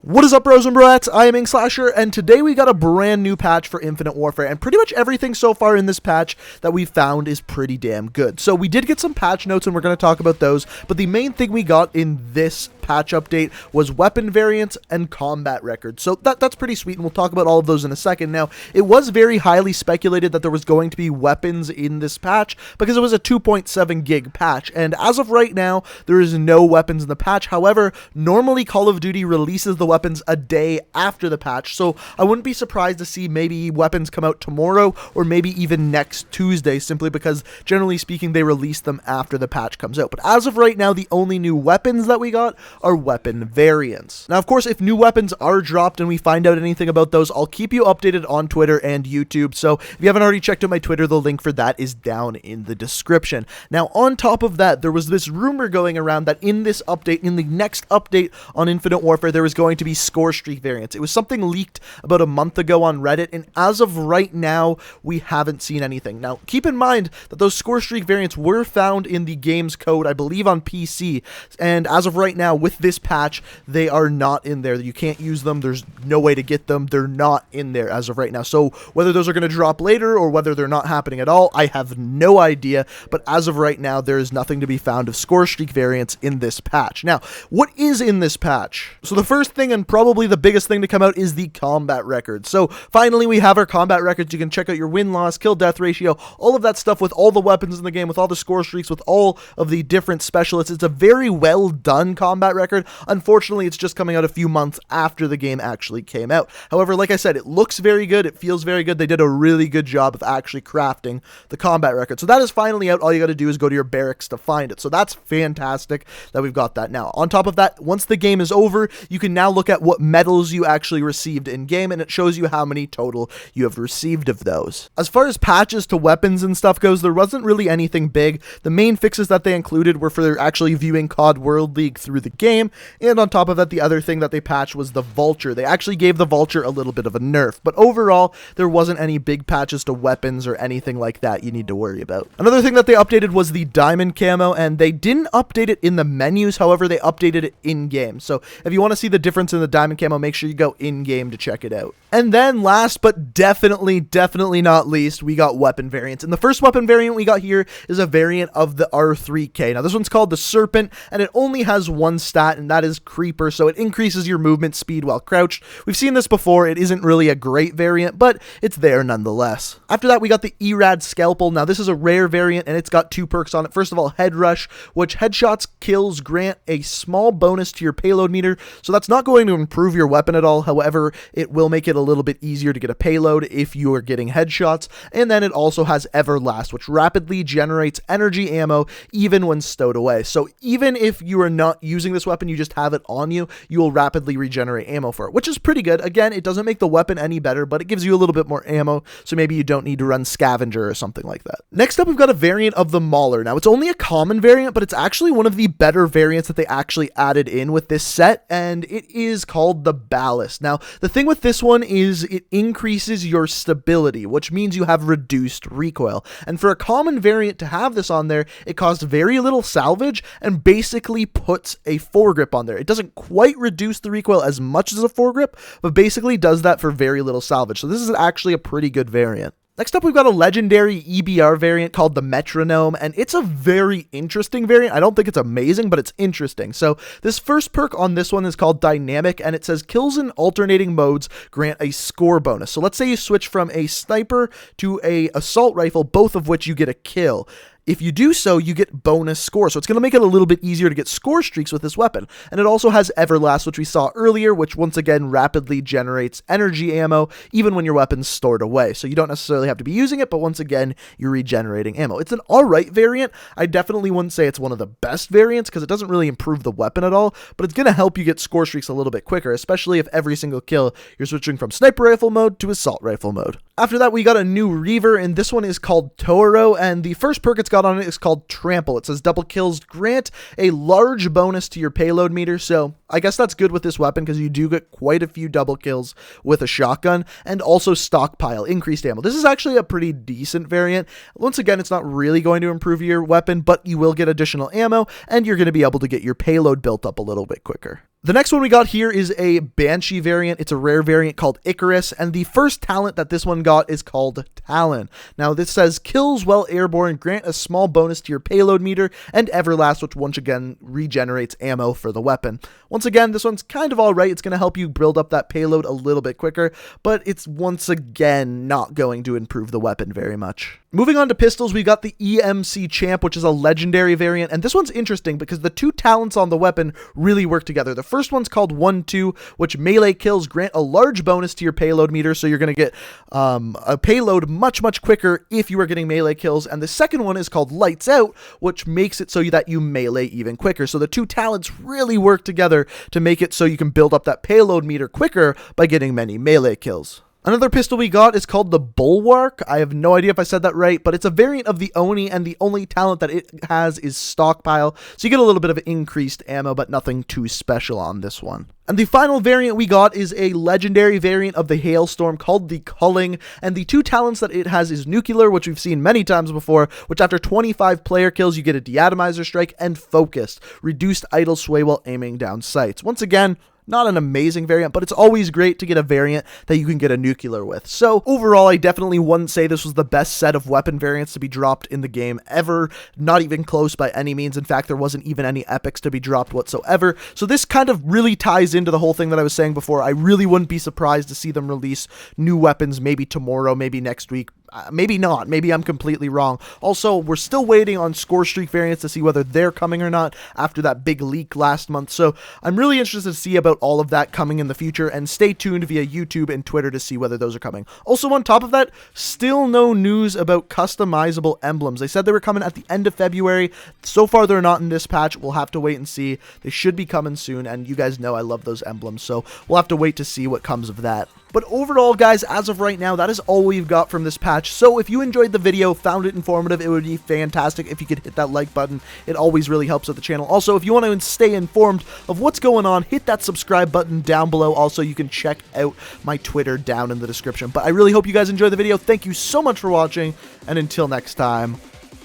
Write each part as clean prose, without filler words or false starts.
What is up, bros and broettes? I am Inkslasher, and today we got a brand new patch for Infinite Warfare, and pretty much everything so far in this patch that we found is pretty damn good. So we did get some patch notes, and we're going to talk about those, but the main thing we got in this patch update was weapon variants and combat records. So that's pretty sweet, and we'll talk about all of those in a second. Now, it was very highly speculated that there was going to be weapons in this patch because it was a 2.7 gig patch, and as of right now, there is no weapons in the patch. However, normally Call of Duty releases the weapons a day after the patch, so I wouldn't be surprised to see maybe weapons come out tomorrow or maybe even next Tuesday, simply because generally speaking they release them after the patch comes out. But as of right now, the only new weapons that we got are weapon variants. Now, of course, if new weapons are dropped and we find out anything about those, I'll keep you updated on Twitter and YouTube, so if you haven't already checked out my Twitter, the link for that is down in the description. Now, on top of that, there was this rumor going around that in this update, in the next update on Infinite Warfare, there was going to be score streak variants. It was something leaked about a month ago on Reddit, and as of right now, we haven't seen anything. Now, keep in mind that those score streak variants were found in the game's code, I believe on PC, and as of right now, with this patch, they are not in there. You can't use them. There's no way to get them. They're not in there as of right now. So whether those are going to drop later or whether they're not happening at all, I have no idea, but as of right now, there is nothing to be found of score streak variants in this patch. Now, what is in this patch? So the first thing, and probably the biggest thing to come out, is the combat records. So finally, we have our combat records. You can check out your win-loss, kill-death ratio, all of that stuff with all the weapons in the game, with all the score streaks, with all of the different specialists. It's a very well done combat record. Unfortunately, it's just coming out a few months after the game actually came out. However, like I said, it looks very good. It feels very good. They did a really good job of actually crafting the combat record. So that is finally out. All you got to do is go to your barracks to find it. So that's fantastic that we've got that now. On top of that, once the game is over, you can now look at what medals you actually received in game, and it shows you how many total you have received of those. As far as patches to weapons and stuff goes, there wasn't really anything big. The main fixes that they included were for actually viewing COD World League through the game, and on top of that, the other thing that they patched was the Vulture. They actually gave the Vulture a little bit of a nerf, but overall, there wasn't any big patches to weapons or anything like that you need to worry about. Another thing that they updated was the diamond camo, and they didn't update it in the menus, however, they updated it in-game. So if you want to see the difference in the diamond camo, make sure you go in-game to check it out. And then last but definitely not least, we got weapon variants. And the first weapon variant we got here is a variant of the R3K. Now this one's called the Serpent, and it only has one stat, and that is Creeper, so it increases your movement speed while crouched. We've seen this before. It isn't really a great variant, but it's there nonetheless. After that, we got the Erad Scalpel. Now this is a rare variant, and it's got two perks on it. First of all, Head Rush, which headshots kills grant a small bonus to your payload meter, so that's not going to improve your weapon at all. However, it will make it a little bit easier to get a payload if you are getting headshots. And then it also has Everlast, which rapidly generates energy ammo even when stowed away. So even if you are not using this weapon, you just have it on you, you will rapidly regenerate ammo for it, which is pretty good. Again, it doesn't make the weapon any better, but it gives you a little bit more ammo, so maybe you don't need to run Scavenger or something like that. Next up, we've got a variant of the Mauler. Now, it's only a common variant, but it's actually one of the better variants that they actually added in with this set, and it is called the Ballast. Now, the thing with this one is it increases your stability, which means you have reduced recoil. And for a common variant to have this on there, it costs very little salvage and basically puts a foregrip on there. It doesn't quite reduce the recoil as much as a foregrip, but basically does that for very little salvage. So this is actually a pretty good variant. Next up, we've got a legendary EBR variant called the Metronome, and it's a very interesting variant. I don't think it's amazing, but it's interesting. So this first perk on this one is called Dynamic, and it says kills in alternating modes grant a score bonus. So let's say you switch from a sniper to a assault rifle, both of which you get a kill. If you do so, you get bonus score. So it's going to make it a little bit easier to get score streaks with this weapon. And it also has Everlast, which we saw earlier, which once again rapidly generates energy ammo, even when your weapon's stored away. So you don't necessarily have to be using it, but once again, you're regenerating ammo. It's an alright variant. I definitely wouldn't say it's one of the best variants, because it doesn't really improve the weapon at all, but it's going to help you get score streaks a little bit quicker, especially if every single kill you're switching from sniper rifle mode to assault rifle mode. After that, we got a new Reaver, and this one is called Toro, and the first perk it's got on it is called Trample. It says double kills grant a large bonus to your payload meter, so I guess that's good with this weapon because you do get quite a few double kills with a shotgun, and also stockpile, increased ammo. This is actually a pretty decent variant. Once again, it's not really going to improve your weapon, but you will get additional ammo, and you're going to be able to get your payload built up a little bit quicker. The next one we got here is a Banshee variant. It's a rare variant called Icarus, and the first talent that this one got is called Talon. Now this says kills while airborne, grant a small bonus to your payload meter, and Everlast, which once again regenerates ammo for the weapon. Once again, this one's kind of alright. It's going to help you build up that payload a little bit quicker, but it's once again not going to improve the weapon very much. Moving on to pistols, we got the EMC Champ, which is a legendary variant, and this one's interesting because the two talents on the weapon really work together. The first one's called 1-2, which melee kills grant a large bonus to your payload meter, so you're going to get a payload much quicker if you are getting melee kills, and the second one is called Lights Out, which makes it so that you melee even quicker. So the two talents really work together to make it so you can build up that payload meter quicker by getting many melee kills. Another pistol we got is called the Bulwark. I have no idea if I said that right, but it's a variant of the Oni, and the only talent that it has is Stockpile. So you get a little bit of increased ammo, but nothing too special on this one. And the final variant we got is a legendary variant of the Hailstorm called the Culling, and the two talents that it has is Nuclear, which we've seen many times before, which after 25 player kills you get a Deatomizer Strike, and Focused, reduced idle sway while aiming down sights. Once again, not an amazing variant, but it's always great to get a variant that you can get a nuclear with. So overall, I definitely wouldn't say this was the best set of weapon variants to be dropped in the game ever. Not even close by any means. In fact, there wasn't even any epics to be dropped whatsoever. So this kind of really ties into the whole thing that I was saying before. I really wouldn't be surprised to see them release new weapons maybe tomorrow, maybe next week. Maybe not. Maybe I'm completely wrong. Also, we're still waiting on score streak variants to see whether they're coming or not after that big leak last month. So I'm really interested to see about all of that coming in the future, and stay tuned via YouTube and Twitter to see whether those are coming. Also, on top of that, still no news about customizable emblems. They said they were coming at the end of February. So far, they're not in this patch. We'll have to wait and see. They should be coming soon, and you guys know I love those emblems, so we'll have to wait to see what comes of that. But overall, guys, as of right now, that is all we've got from this patch. So if you enjoyed the video, found it informative, it would be fantastic if you could hit that like button. It always really helps out the channel. Also, if you want to stay informed of what's going on, hit that subscribe button down below. Also, you can check out my Twitter down in the description. But I really hope you guys enjoyed the video. Thank you so much for watching, and until next time,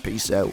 peace out.